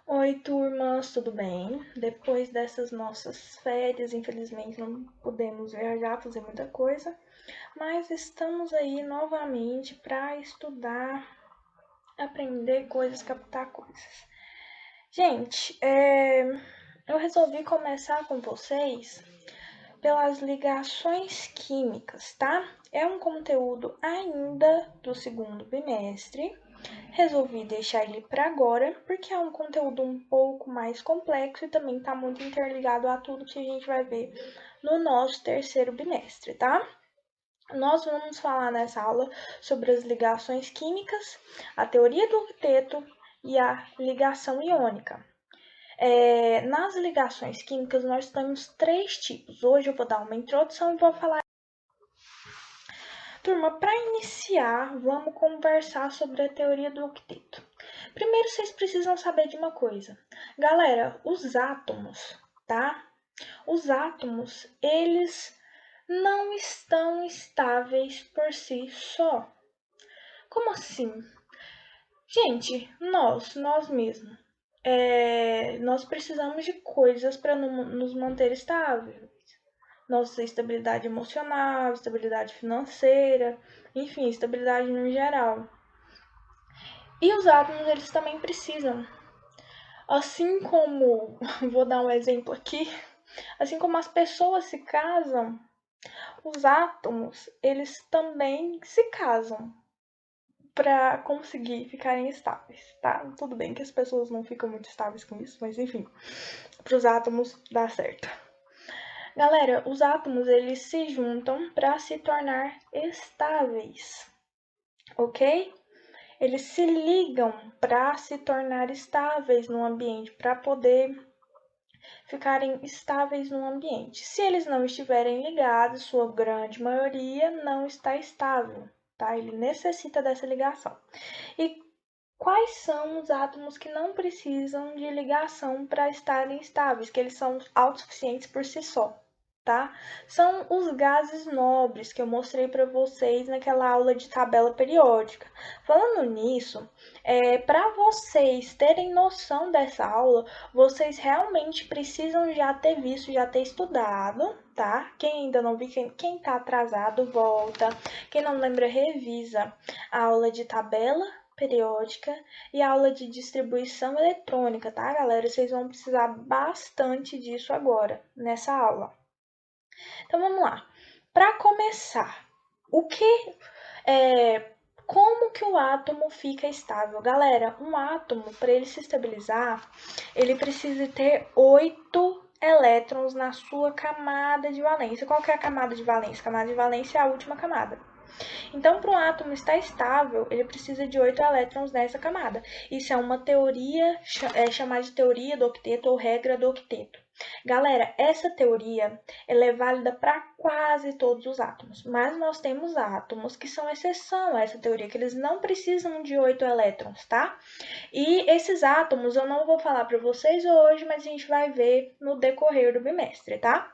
Oi, turmas, tudo bem? Depois dessas nossas férias, infelizmente não podemos viajar, fazer muita coisa, mas estamos aí novamente para estudar, aprender coisas, captar coisas. Gente, eu resolvi começar com vocês pelas ligações químicas, tá? É um conteúdo ainda do segundo bimestre. Resolvi deixar ele para agora, porque é um conteúdo um pouco mais complexo e também está muito interligado a tudo que a gente vai ver no nosso terceiro bimestre, tá? Nós vamos falar nessa aula sobre as ligações químicas, a teoria do octeto e a ligação iônica. Nas ligações químicas, nós temos três tipos. Hoje eu vou dar uma introdução e vou falar. Turma, para iniciar, vamos conversar sobre a teoria do octeto. Primeiro, vocês precisam saber de uma coisa. Galera, os átomos, tá? Os átomos, eles não estão estáveis por si só. Como assim? Gente, nós mesmos, nós precisamos de coisas para nos manter estáveis. Nossa estabilidade emocional, estabilidade financeira, enfim, estabilidade no geral. E os átomos, eles também precisam. Assim como, vou dar um exemplo aqui, assim como as pessoas se casam, os átomos, eles também se casam para conseguir ficarem estáveis, tá? Tudo bem que as pessoas não ficam muito estáveis com isso, mas enfim, para os átomos dá certo. Galera, os átomos eles se juntam para se tornar estáveis, ok? Eles se ligam para se tornar estáveis no ambiente, para poder ficarem estáveis no ambiente. Se eles não estiverem ligados, sua grande maioria não está estável, tá? Ele necessita dessa ligação. E quais são os átomos que não precisam de ligação para estarem estáveis, que eles são autossuficientes por si só? Tá? São os gases nobres que eu mostrei para vocês naquela aula de tabela periódica. Falando nisso, para vocês terem noção dessa aula, vocês realmente precisam já ter visto, já ter estudado, tá? Quem ainda não viu, quem tá atrasado, volta. Quem não lembra, revisa a aula de tabela periódica e a aula de distribuição eletrônica, tá, galera? Vocês vão precisar bastante disso agora, nessa aula. Então vamos lá. Para começar, como que o átomo fica estável? Galera, um átomo, para ele se estabilizar, ele precisa ter 8 elétrons na sua camada de valência. Qual que é a camada de valência? A camada de valência é a última camada. Então, para um átomo estar estável, ele precisa de 8 elétrons nessa camada. Isso é uma teoria, chamada de teoria do octeto ou regra do octeto. Galera, essa teoria ela é válida para quase todos os átomos, mas nós temos átomos que são exceção a essa teoria, que eles não precisam de 8 elétrons, tá? E esses átomos eu não vou falar para vocês hoje, mas a gente vai ver no decorrer do bimestre, tá?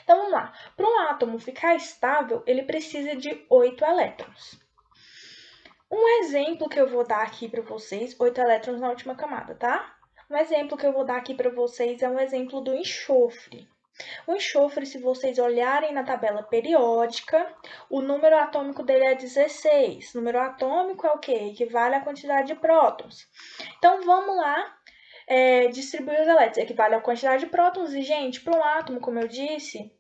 Então vamos lá. Para um átomo ficar estável, ele precisa de 8 elétrons. Um exemplo que eu vou dar aqui para vocês, 8 elétrons na última camada, tá? Um exemplo que eu vou dar aqui para vocês é um exemplo do enxofre. O enxofre, se vocês olharem na tabela periódica, o número atômico dele é 16. O número atômico é o quê? Equivale à quantidade de prótons. Então, vamos lá distribuir os elétrons. Equivale à quantidade de prótons. E, gente, para um átomo, como eu disse,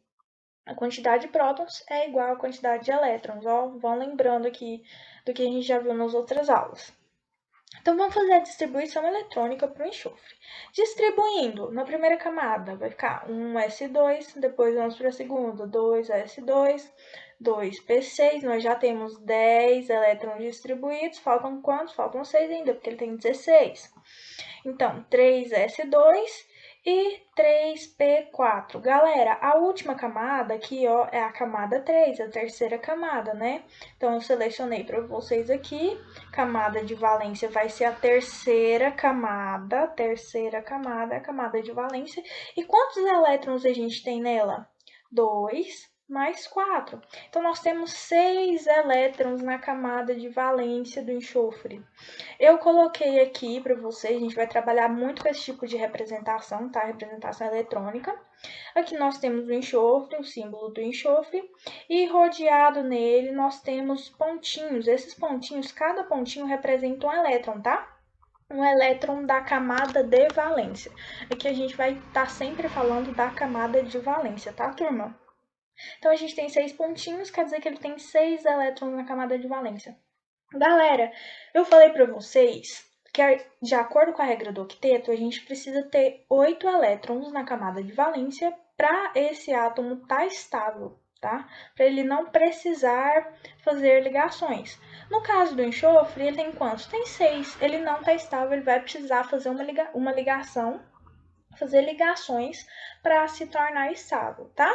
a quantidade de prótons é igual à quantidade de elétrons. Ó, vão lembrando aqui do que a gente já viu nas outras aulas. Então, vamos fazer a distribuição eletrônica para o enxofre. Distribuindo, na primeira camada vai ficar 1s2, depois vamos para a segunda, 2s2, 2p6. Nós já temos 10 elétrons distribuídos, faltam quantos? Faltam 6 ainda, porque ele tem 16. Então, 3s2 e 3p4. Galera, a última camada aqui, ó, é a camada 3, a terceira camada, né? Então, eu selecionei para vocês aqui, camada de valência vai ser a terceira camada é a camada de valência. E quantos elétrons a gente tem nela? 2. mais 4. Então, nós temos 6 elétrons na camada de valência do enxofre. Eu coloquei aqui para vocês, a gente vai trabalhar muito com esse tipo de representação, tá? Representação eletrônica. Aqui nós temos o enxofre, o símbolo do enxofre, e rodeado nele nós temos pontinhos. Esses pontinhos, cada pontinho representa um elétron, tá? Um elétron da camada de valência. Aqui a gente vai estar sempre falando da camada de valência, tá, turma? Então, a gente tem 6 pontinhos, quer dizer que ele tem 6 elétrons na camada de valência. Galera, eu falei para vocês que, de acordo com a regra do octeto, a gente precisa ter 8 elétrons na camada de valência para esse átomo estar estável, tá? Para ele não precisar fazer ligações. No caso do enxofre, ele tem quantos? Tem 6. Ele não está estável, ele vai precisar fazer uma ligação, fazer ligações para se tornar estável, tá?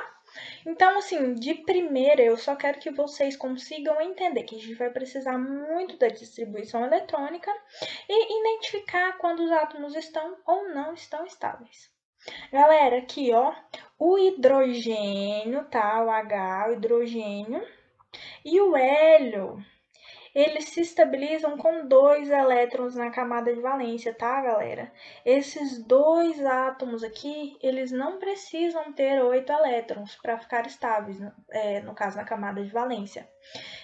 Então, assim, de primeira, eu só quero que vocês consigam entender que a gente vai precisar muito da distribuição eletrônica e identificar quando os átomos estão ou não estão estáveis. Galera, aqui, ó, o hidrogênio, tá? O H, o hidrogênio, e o hélio, eles se estabilizam com 2 elétrons na camada de valência, tá, galera? Esses 2 átomos aqui, eles não precisam ter 8 elétrons para ficar estáveis, no caso, na camada de valência.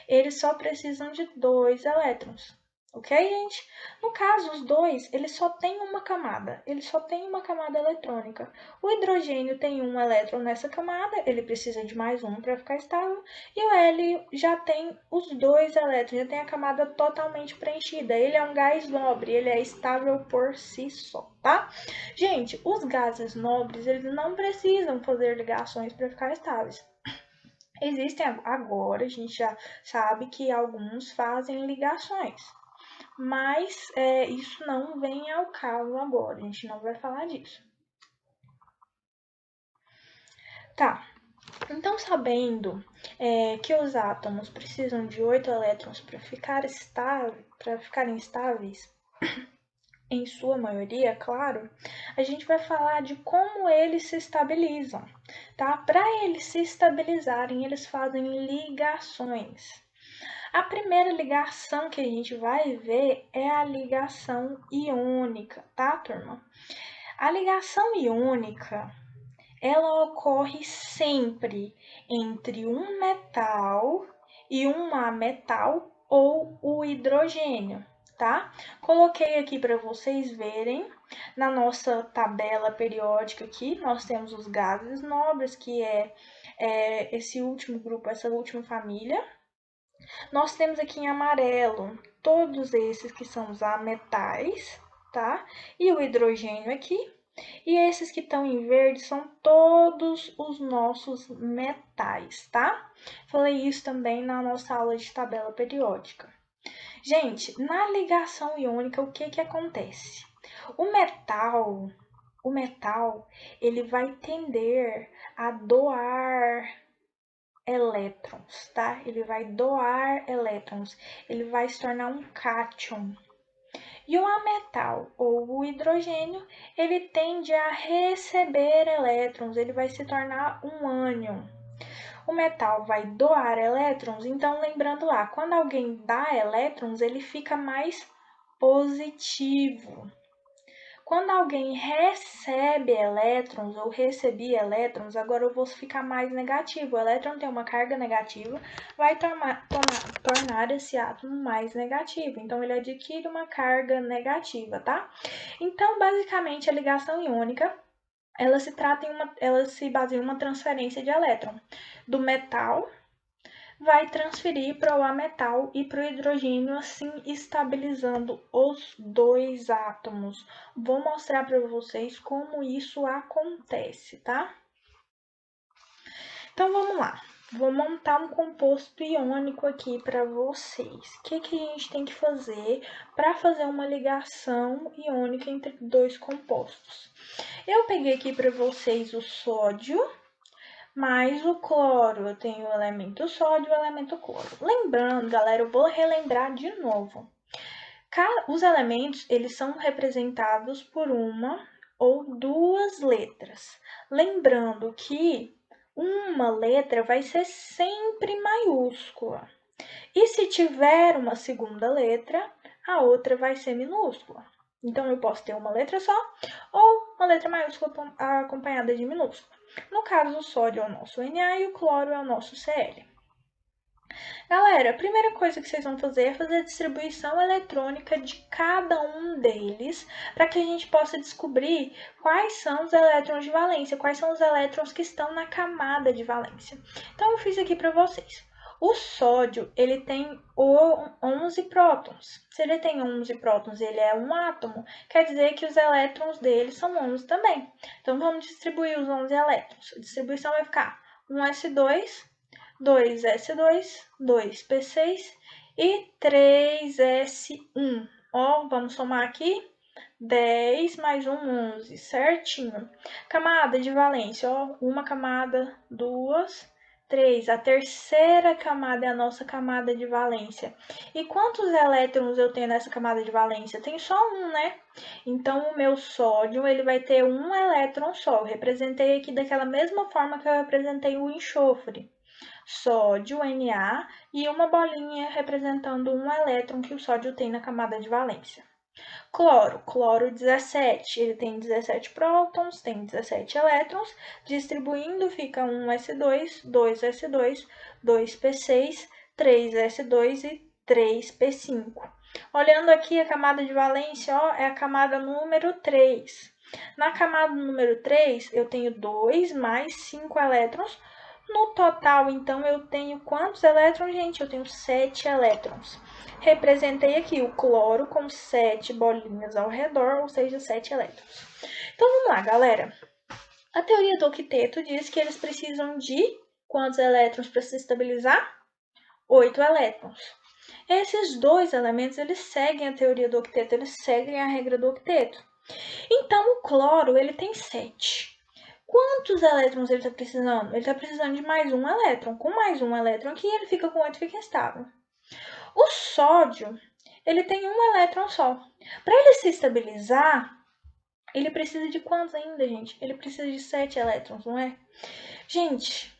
Eles só precisam de 2 elétrons. Ok, gente? No caso, os dois, eles só têm uma camada. Eles só têm uma camada eletrônica. O hidrogênio tem um elétron nessa camada, ele precisa de mais um para ficar estável. E o hélio já tem os 2 elétrons, já tem a camada totalmente preenchida. Ele é um gás nobre, ele é estável por si só, tá? Gente, os gases nobres, eles não precisam fazer ligações para ficar estáveis. Existem agora, a gente já sabe que alguns fazem ligações. Mas isso não vem ao caso agora, a gente não vai falar disso. Tá, então sabendo que os átomos precisam de 8 elétrons para ficarem estáveis, em sua maioria, claro, a gente vai falar de como eles se estabilizam, tá? Para eles se estabilizarem, eles fazem ligações. A primeira ligação que a gente vai ver é a ligação iônica, tá, turma? A ligação iônica, ela ocorre sempre entre um metal e um ametal ou o hidrogênio, tá? Coloquei aqui para vocês verem na nossa tabela periódica aqui, nós temos os gases nobres, que é esse último grupo, essa última família. Nós temos aqui em amarelo todos esses que são os ametais, tá? E o hidrogênio aqui. E esses que estão em verde são todos os nossos metais, tá? Falei isso também na nossa aula de tabela periódica. Gente, na ligação iônica, o que acontece? O metal, ele vai tender a doar elétrons, tá? Ele vai doar elétrons, ele vai se tornar um cátion. E o ametal ou o hidrogênio, ele tende a receber elétrons, ele vai se tornar um ânion. O metal vai doar elétrons, então lembrando lá, quando alguém dá elétrons, ele fica mais positivo. Quando alguém recebe elétrons ou receber elétrons, agora eu vou ficar mais negativo. O elétron tem uma carga negativa, vai tornar esse átomo mais negativo. Então, ele adquire uma carga negativa, tá? Então, basicamente, a ligação iônica, ela se baseia em uma transferência de elétron do metal, vai transferir para o ametal e para o hidrogênio, assim estabilizando os 2 átomos. Vou mostrar para vocês como isso acontece, tá? Então vamos lá. Vou montar um composto iônico aqui para vocês. O que a gente tem que fazer para fazer uma ligação iônica entre 2 compostos? Eu peguei aqui para vocês o sódio mais o cloro. Eu tenho o elemento sódio e o elemento cloro. Lembrando, galera, eu vou relembrar de novo. Os elementos, eles são representados por uma ou 2 letras. Lembrando que uma letra vai ser sempre maiúscula. E se tiver uma segunda letra, a outra vai ser minúscula. Então, eu posso ter uma letra só ou uma letra maiúscula acompanhada de minúscula. No caso, o sódio é o nosso Na e o cloro é o nosso Cl. Galera, a primeira coisa que vocês vão fazer é fazer a distribuição eletrônica de cada um deles, para que a gente possa descobrir quais são os elétrons de valência, quais são os elétrons que estão na camada de valência. Então, eu fiz aqui para vocês. O sódio, ele tem 11 prótons. Se ele tem 11 prótons, ele é um átomo, quer dizer que os elétrons dele são 11 também. Então, vamos distribuir os 11 elétrons. A distribuição vai ficar 1s2, 2s2, 2p6 e 3s1. Ó, vamos somar aqui. 10 mais 1, 11, certinho. Camada de valência, ó, uma camada, duas, três. A terceira camada é a nossa camada de valência. E quantos elétrons eu tenho nessa camada de valência? Tem só um, né? Então, o meu sódio, ele vai ter um elétron só. Eu representei aqui daquela mesma forma que eu representei o enxofre. Sódio, Na, e uma bolinha representando um elétron que o sódio tem na camada de valência. Cloro 17, ele tem 17 prótons, tem 17 elétrons, distribuindo fica 1s2, 2s2, 2p6, 3s2 e 3p5. Olhando aqui a camada de valência, ó, é a camada número 3. Na camada número 3, eu tenho 2 mais 5 elétrons. No total, então, eu tenho quantos elétrons, gente? Eu tenho 7 elétrons. Representei aqui o cloro com 7 bolinhas ao redor, ou seja, 7 elétrons. Então, vamos lá, galera. A teoria do octeto diz que eles precisam de quantos elétrons para se estabilizar? 8 elétrons. Esses dois elementos, eles seguem a teoria do octeto, eles seguem a regra do octeto. Então, o cloro, ele tem 7. Quantos elétrons ele está precisando? Ele está precisando de mais um elétron. Com mais um elétron aqui, ele fica com 8 e fica estável. O sódio, ele tem um elétron só. Para ele se estabilizar, ele precisa de quantos ainda, gente? Ele precisa de 7 elétrons, não é? Gente,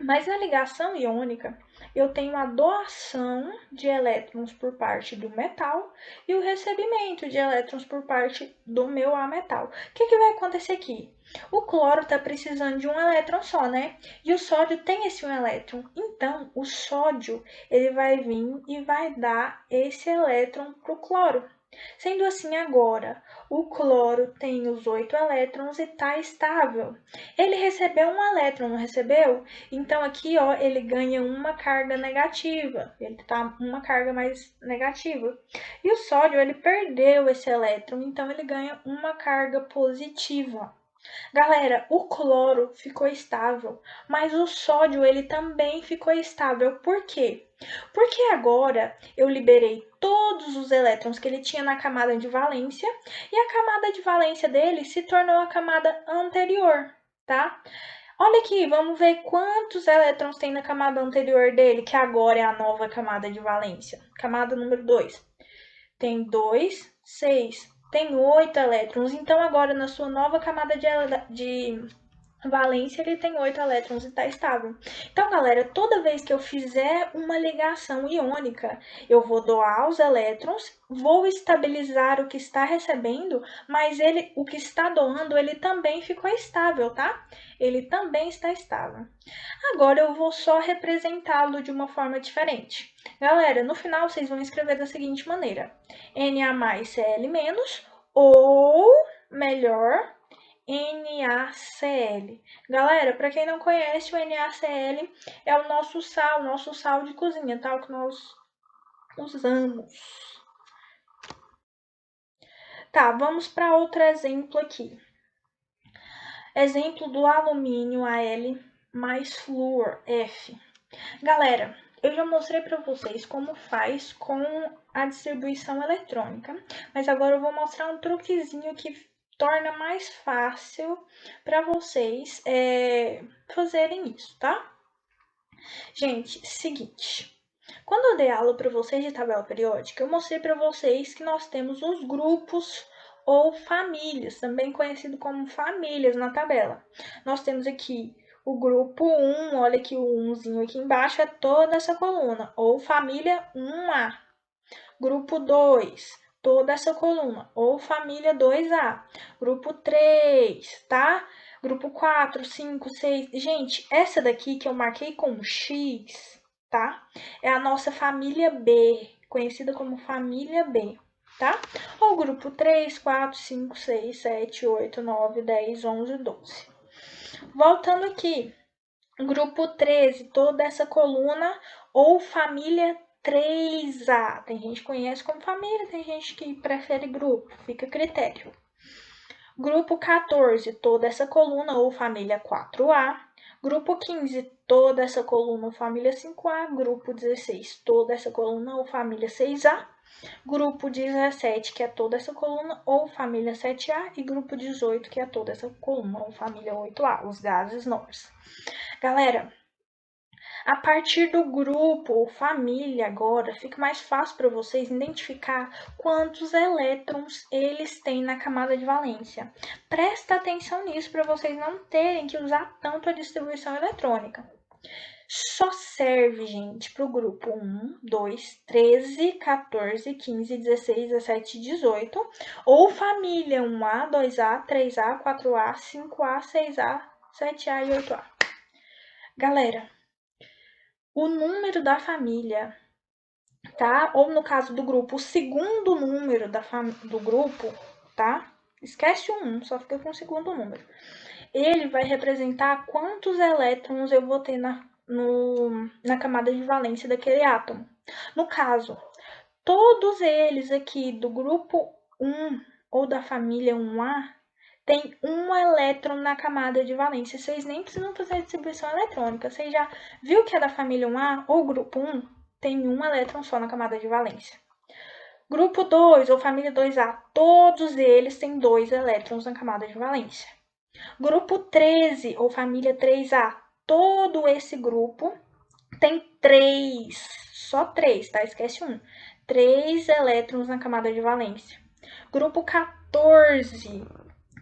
mas na ligação iônica, eu tenho a doação de elétrons por parte do metal e o recebimento de elétrons por parte do meu ametal. O que vai acontecer aqui? O cloro está precisando de um elétron só, né? E o sódio tem esse um elétron. Então, o sódio ele vai vir e vai dar esse elétron para o cloro. Sendo assim, agora, o cloro tem os 8 elétrons e está estável. Ele recebeu um elétron, não recebeu? Então, aqui, ó, ele ganha uma carga negativa. Ele tá uma carga mais negativa. E o sódio, ele perdeu esse elétron, então ele ganha uma carga positiva. Galera, o cloro ficou estável, mas o sódio ele também ficou estável. Por quê? Porque agora eu liberei todos os elétrons que ele tinha na camada de valência e a camada de valência dele se tornou a camada anterior, tá? Olha aqui, vamos ver quantos elétrons tem na camada anterior dele, que agora é a nova camada de valência. Camada número 2. Tem 2, 6, tem 8 elétrons. Então, agora na sua nova camada de valência, ele tem 8 elétrons e está estável. Então, galera, toda vez que eu fizer uma ligação iônica, eu vou doar os elétrons, vou estabilizar o que está recebendo, mas o que está doando, ele também ficou estável, tá? Ele também está estável. Agora eu vou só representá-lo de uma forma diferente. Galera, no final vocês vão escrever da seguinte maneira: Na mais Cl menos, ou melhor, NaCl. Galera, para quem não conhece, o NaCl é o nosso sal de cozinha, tá? O que nós usamos. Tá, vamos para outro exemplo aqui. Exemplo do alumínio Al mais flúor F. Galera, eu já mostrei para vocês como faz com a distribuição eletrônica, mas agora eu vou mostrar um truquezinho que torna mais fácil para vocês fazerem isso, tá? Gente, seguinte, quando eu dei aula para vocês de tabela periódica, eu mostrei para vocês que nós temos os grupos ou famílias, também conhecido como famílias na tabela. Nós temos aqui O grupo 1, olha aqui o 1zinho aqui embaixo, é toda essa coluna, ou família 1A. Grupo 2, toda essa coluna, ou família 2A. Grupo 3, tá? Grupo 4, 5, 6. Gente, essa daqui que eu marquei com X, tá? É a nossa família B, conhecida como família B, tá? Ou grupo 3, 4, 5, 6, 7, 8, 9, 10, 11, 12. Voltando aqui, grupo 13, toda essa coluna ou família 3A. Tem gente que conhece como família, tem gente que prefere grupo, fica a critério. Grupo 14, toda essa coluna ou família 4A. Grupo 15, toda essa coluna ou família 5A. Grupo 16, toda essa coluna ou família 6A. Grupo 17, que é toda essa coluna ou família 7A. E grupo 18, que é toda essa coluna ou família 8A, os gases nobres. Galera, a partir do grupo, família agora, fica mais fácil para vocês identificar quantos elétrons eles têm na camada de valência. Presta atenção nisso para vocês não terem que usar tanto a distribuição eletrônica. Só serve, gente, para o grupo 1, 2, 13, 14, 15, 16, 17, 18, ou família 1A, 2A, 3A, 4A, 5A, 6A, 7A e 8A. Galera, o número da família, tá? Ou no caso do grupo, o segundo número do grupo, tá? Esquece o 1, só fica com o segundo número. Ele vai representar quantos elétrons eu vou ter na camada de valência daquele átomo. No caso, todos eles aqui do grupo 1 ou da família 1A tem um elétron na camada de valência. Vocês nem precisam fazer distribuição eletrônica. Você já viu que é da família 1A ou grupo 1 tem um elétron só na camada de valência. Grupo 2 ou família 2A, todos eles têm 2 elétrons na camada de valência. Grupo 13 ou família 3A, todo esse grupo tem 3, só 3, tá? Esquece um. 3 elétrons na camada de valência. Grupo 14,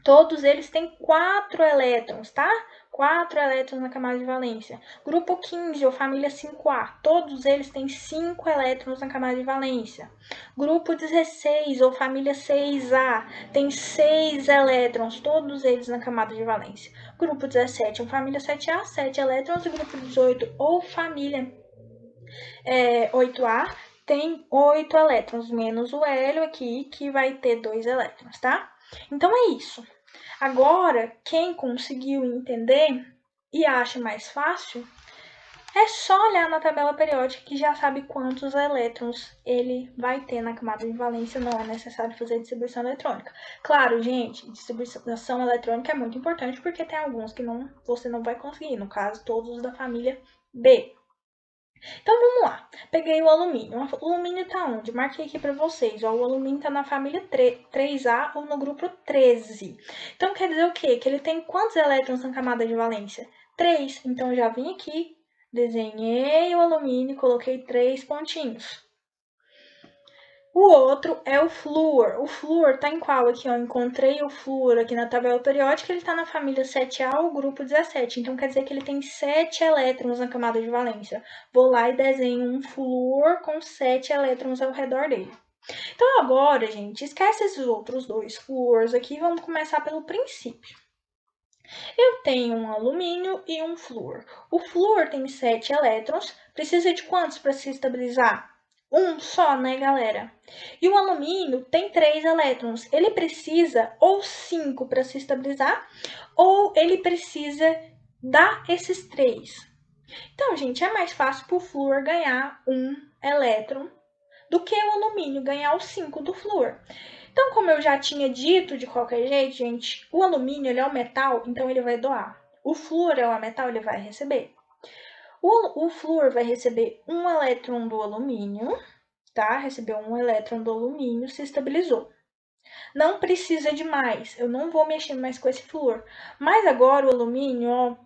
todos eles têm 4 elétrons, tá? 4 elétrons na camada de valência. Grupo 15, ou família 5A, todos eles têm 5 elétrons na camada de valência. Grupo 16, ou família 6A, tem 6 elétrons, todos eles na camada de valência. Grupo 17, ou família 7A, 7 elétrons. E grupo 18, ou família 8A, tem 8 elétrons, menos o hélio aqui, que vai ter 2 elétrons, tá? Então é isso. Agora, quem conseguiu entender e acha mais fácil, é só olhar na tabela periódica que já sabe quantos elétrons ele vai ter na camada de valência, não é necessário fazer distribuição eletrônica. Claro, gente, distribuição eletrônica é muito importante porque tem alguns que você não vai conseguir, no caso, todos da família B. Então vamos lá. Peguei o alumínio. O alumínio tá onde? Marquei aqui para vocês. Ó, o alumínio tá na família 3A ou no grupo 13. Então quer dizer o quê? Que ele tem quantos elétrons na camada de valência? 3. Então eu já vim aqui, desenhei o alumínio e coloquei 3 pontinhos. O outro é o flúor. O flúor tá em qual aqui? Eu encontrei o flúor aqui na tabela periódica, ele tá na família 7A, o grupo 17. Então quer dizer que ele tem 7 elétrons na camada de valência. Vou lá e desenho um flúor com 7 elétrons ao redor dele. Então agora, gente, esquece esses outros dois flúors aqui, vamos começar pelo princípio. Eu tenho um alumínio e um flúor. O flúor tem 7 elétrons, precisa de quantos para se estabilizar? Um só, né, galera? E o alumínio tem 3 elétrons. Ele precisa ou 5 para se estabilizar, ou ele precisa dar esses 3. Então, gente, é mais fácil para o flúor ganhar um elétron do que o alumínio ganhar os 5 do flúor. Então, como eu já tinha dito de qualquer jeito, gente, o alumínio ele é o metal, então ele vai doar. O flúor é o metal, ele vai receber. O flúor vai receber um elétron do alumínio, tá? Recebeu um elétron do alumínio, se estabilizou. Não precisa de mais, eu não vou mexer mais com esse flúor. Mas agora o alumínio, ó,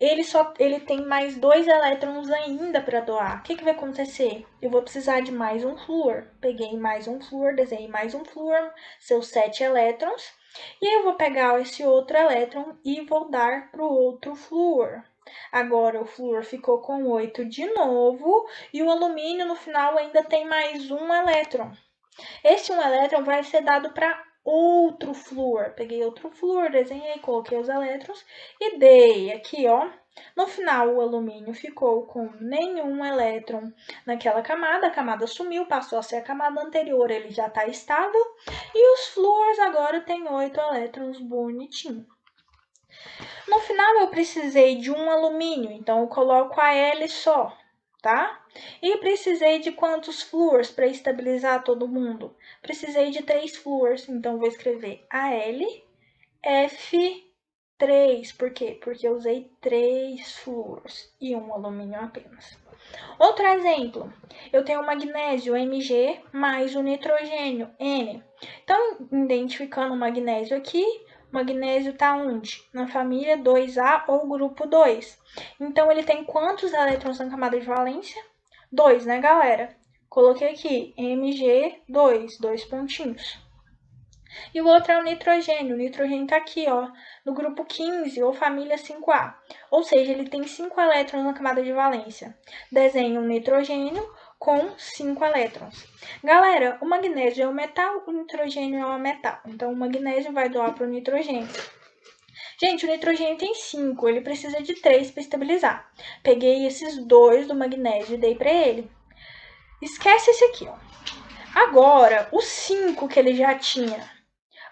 ele tem mais 2 elétrons ainda para doar. O que vai acontecer? Eu vou precisar de mais um flúor. Peguei mais um flúor, desenhei mais um flúor, seus 7 elétrons. E aí eu vou pegar esse outro elétron e vou dar para o outro flúor. Agora o flúor ficou com 8 de novo e o alumínio no final ainda tem mais um elétron. Esse um elétron vai ser dado para outro flúor. Peguei outro flúor, desenhei, coloquei os elétrons e dei aqui, ó. No final, o alumínio ficou com nenhum elétron naquela camada, a camada sumiu, passou a ser a camada anterior, ele já está estável. E os flúors agora têm 8 elétrons bonitinho. No final, eu precisei de um alumínio, então eu coloco a L só, tá? E precisei de quantos flúors para estabilizar todo mundo? Precisei de 3 flúors, então vou escrever AlF3. Por quê? Porque eu usei 3 flúors e um alumínio apenas. Outro exemplo, eu tenho o magnésio Mg mais o nitrogênio N. Então, identificando o magnésio aqui, o magnésio está onde? Na família 2A ou grupo 2. Então, ele tem quantos elétrons na camada de valência? 2, né, galera? Coloquei aqui, Mg2, 2 pontinhos. E o outro é o nitrogênio. O nitrogênio está aqui, ó, no grupo 15 ou família 5A. Ou seja, ele tem 5 elétrons na camada de valência. Desenho um nitrogênio com 5 elétrons. Galera, o magnésio é um metal, o nitrogênio é um metal. Então, o magnésio vai doar para o nitrogênio. Gente, o nitrogênio tem 5, ele precisa de 3 para estabilizar. Peguei esses 2 do magnésio e dei para ele. Esquece esse aqui, ó. Agora, os 5 que ele já tinha,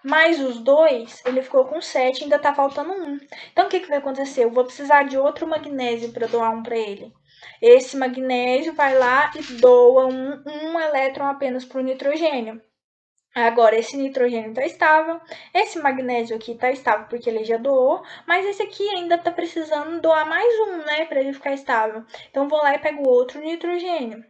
mais os 2, ele ficou com 7, ainda tá faltando 1. Então, o que vai acontecer? Eu vou precisar de outro magnésio para doar um para ele. Esse magnésio vai lá e doa um elétron apenas para o nitrogênio. Agora, esse nitrogênio está estável, esse magnésio aqui está estável porque ele já doou, mas esse aqui ainda está precisando doar mais um, né, para ele ficar estável. Então, vou lá e pego outro nitrogênio.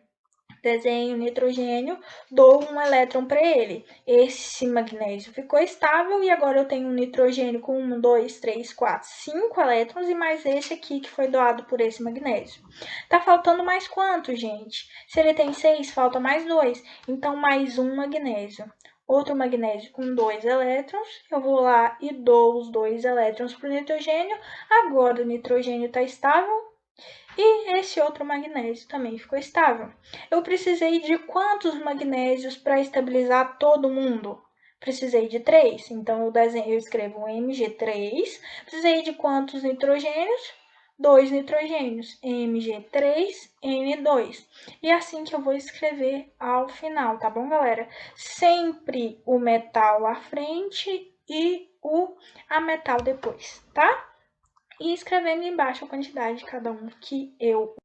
Desenho nitrogênio, dou um elétron para ele. Esse magnésio ficou estável e agora eu tenho um nitrogênio com 1, 2, 3, 4, 5 elétrons e mais esse aqui que foi doado por esse magnésio. Tá faltando mais quanto, gente? Se ele tem 6, falta mais 2, então mais um magnésio. Outro magnésio com 2 elétrons, eu vou lá e dou os 2 elétrons para o nitrogênio. Agora o nitrogênio está estável, e esse outro magnésio também ficou estável. Eu precisei de quantos magnésios para estabilizar todo mundo? Precisei de 3, então eu escrevo Mg3. Precisei de quantos nitrogênios? 2 nitrogênios, Mg3N2. E é assim que eu vou escrever ao final, tá bom, galera? Sempre o metal à frente e o ametal depois, tá? E escrevendo embaixo a quantidade de cada um que eu.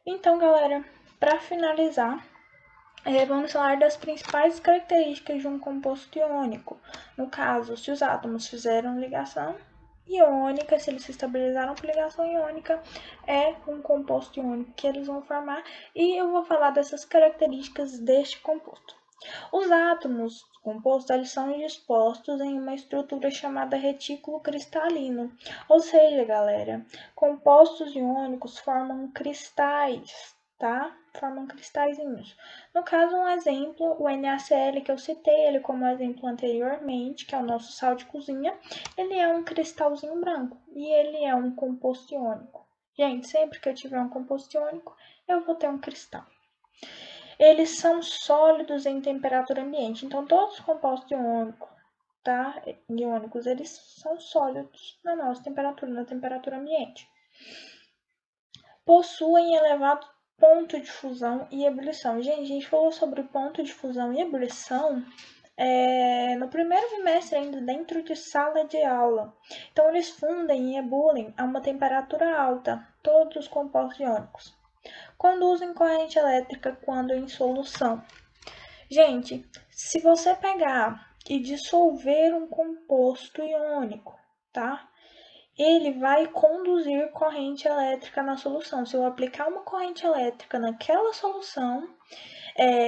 Então, galera, para finalizar, vamos falar das principais características de um composto iônico. No caso, se os átomos fizeram ligação iônica, se eles se estabilizaram por ligação iônica, é um composto iônico que eles vão formar. E eu vou falar dessas características deste composto. Os átomos compostos eles são dispostos em uma estrutura chamada retículo cristalino. Ou seja, galera, compostos iônicos formam cristais, tá? Formam cristalzinhos. No caso, um exemplo, o NaCl que eu citei, ele como exemplo anteriormente, que é o nosso sal de cozinha, ele é um cristalzinho branco e ele é um composto iônico. Gente, sempre que eu tiver um composto iônico, eu vou ter um cristal. Eles são sólidos em temperatura ambiente. Então, todos os compostos iônicos, tá? Iônicos, eles são sólidos na nossa temperatura, na temperatura ambiente. Possuem elevado ponto de fusão e ebulição. Gente, a gente falou sobre ponto de fusão e ebulição no primeiro bimestre ainda dentro de sala de aula. Então, eles fundem e ebulem a uma temperatura alta, todos os compostos iônicos. Conduzem corrente elétrica quando em solução. Gente, se você pegar e dissolver um composto iônico, tá? Ele vai conduzir corrente elétrica na solução. Se eu aplicar uma corrente elétrica naquela solução,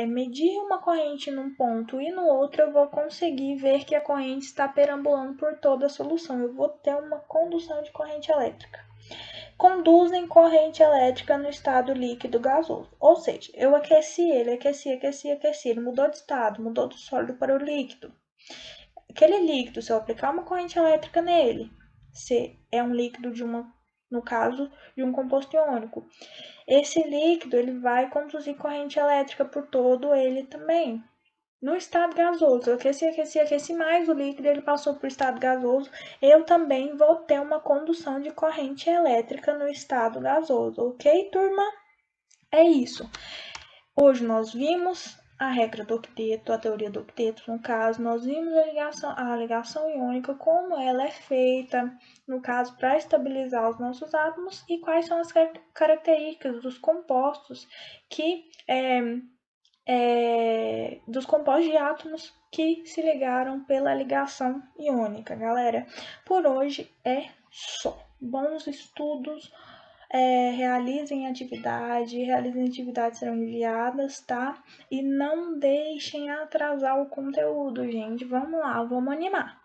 medir uma corrente num ponto e no outro, eu vou conseguir ver que a corrente está perambulando por toda a solução. Eu vou ter uma condução de corrente elétrica. Conduzem corrente elétrica no estado líquido gasoso. Ou seja, eu aqueci ele, aqueci, ele mudou de estado, mudou do sólido para o líquido. Aquele líquido, se eu aplicar uma corrente elétrica nele, se é um líquido no caso, de um composto iônico, esse líquido ele vai conduzir corrente elétrica por todo ele também. No estado gasoso, eu aqueci mais o líquido, ele passou para o estado gasoso, eu também vou ter uma condução de corrente elétrica no estado gasoso, ok, turma? É isso. Hoje nós vimos a regra do octeto, a teoria do octeto, no caso, nós vimos a ligação iônica, como ela é feita, no caso, para estabilizar os nossos átomos, e quais são as características dos compostos dos compostos de átomos que se ligaram pela ligação iônica, galera. Por hoje é só. Bons estudos, realizem atividades serão enviadas, tá? E não deixem atrasar o conteúdo, gente. Vamos lá, vamos animar.